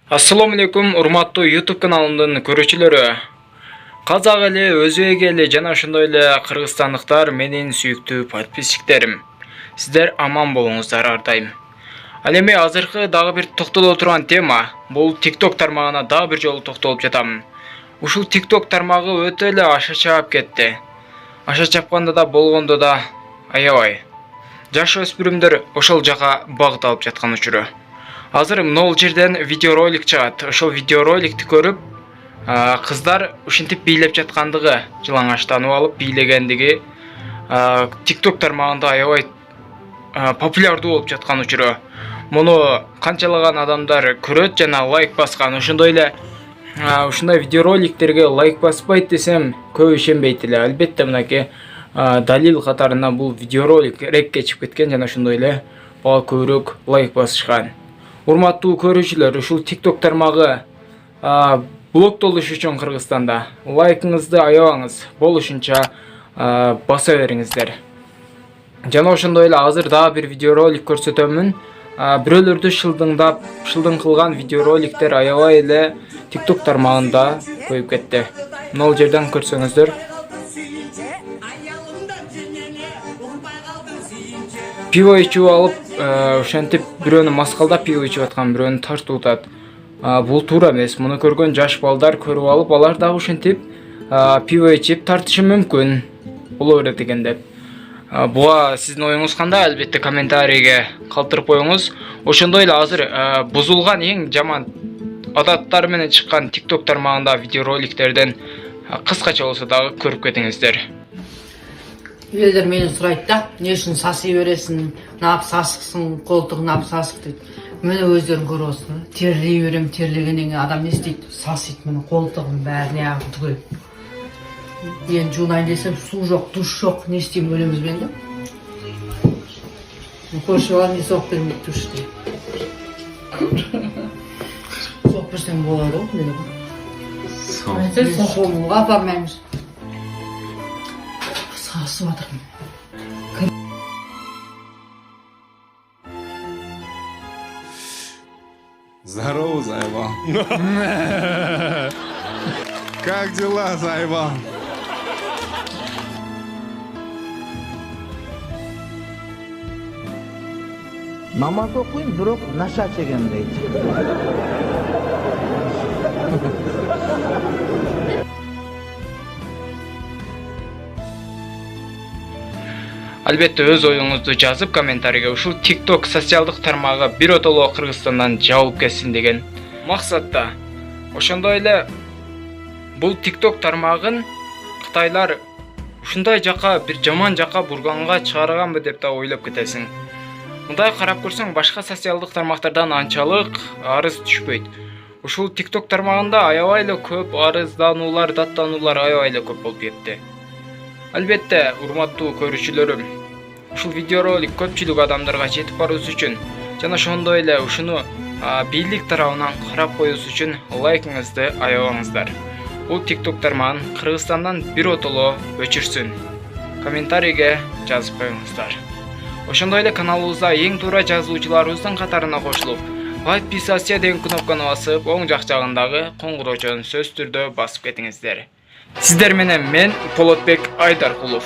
Assalamu alaikum, урматтуу YouTube каналымдын көрүүчүлөрү. Казак эли, өзбек эли жана ошондой эле кыргызстандыктар менин сүйүктүү подписчиктерим. Сиздер аман болуңуздар ардайым. Ал эми азыркы дагы бир токтоло турган тема бул TikTok тармагына дагы бир жолу токтолуп жатам. Ушул TikTok тармагы өтө эле аша чаап кетти. Аша чапканда да болгондо да аябай. Жаш өспүрүмдөр ошол жака багыт алып жаткан учуру. Азыр мынол жерден видеоролик чыгат. Ошол видеороликти көрүп, кыздар ушинтип бийлеп жаткандыгы, жылаңачтанып алып бийлегендиги TikTok тармагында аябай популярдуу болуп жаткан учуру. Муну канчалаган адамдар көрөт жана лайк баскан. Ошондой эле ушундай видеороликтерге лайк баспайт десем, көп ишенбейт эле. Албетте мынакей далил катарында бул видеоролик рекке чыгып кеткен жана ошондой эле бала көбүрөөк лайк басышкан. Урматтуу көрүүчүлөр, ушул TikTok тармагы блоктолуш үчүн Кыргызстанда лайкыңызды аябаңыз, болушунча баса бериңиздер. Жана ошондой эле азыр дагы бир видеоролик көрсөтөмүн. Бирөөлөрдү шылдың кылган видеороликтер аябай эле TikTok тармагында көйүп кетти. Мынол жерден көрсөңүздөр. Пиво ичип алып, ошентип бирөөнү маскалдап пиво ичип аткан, бирөөнү тартып атат. Бул туура эмес. Муну көргөн жаш балдар көрүп алып, алар дагы ошентип пиво ичип тартышы мүмкүн. Боло берет экен деп. Буга сиздин оюңуз кандай? Албетте комментарийге калтырып коюңуз. Ошондой эле азыр бузулган эң жаман адаттар менен чыккан TikTok тармагында видеороликтерден кыскача болсо дагы көрүп кетиңиздер. Елдер мені сұрайды да, не үшін саси бересің, нап сасықсың, қолтық нап сасық дейді. Мені өздерін көріп olsun. Терлей берем, терлегеннен адам не істейді? Сасиды мені қолтығым бәріне ағып түгел. Енді жуынайын десем, су жоқ, душ жоқ, не істеймін өлеміз бен де. Көрші бала не соғып бермейді душ дейді. Соғып берсең болады ғой, мені. Соғуымға апармаймыз. Сасып атырмын. Здорово, заебал. Как дела, заебал? Намаз окуйм, бирок наша чегем дейт. Албетте өз оюңузду жазып комментарийге ушул TikTok социалдык тармагы биротоло Кыргызстандан жабылып кетсин деген максатта. Ошондой эле бул TikTok тармагын Кытайлар ушундай жака бир жаман жака бурганга чыгарганбы деп да ойлоп кетесиң. Мындай карап көрсөң башка социалдык тармактардан анчалык арыз түшпөйт. Ушул TikTok тармагында аябай эле көп арыздануулар, даттануулар аябай эле көп болуп кетти. Албетте, урматтуу көрүүчүлөрүм, ушул видеоролик көпчүлүк адамдарга жетип баруусу үчүн жана ошондой эле ушуну бийлик тарабынан карап коюусу үчүн лайкыңызды аябаңыздар. Бул TikTok тармагын Кыргызстандан биротоло өчүрсүн. Комментарийге жазып коюңуздар. Ошондой эле каналыбызда эң туура жазуучуларыбыздын катарына кошулуп, подписаться деген кнопканы басып, оң жак жагындагы коңгурочону сөзсүз түрдө басып кетиңиздер. Сиздер менен мен Полотбек Айдаркулов.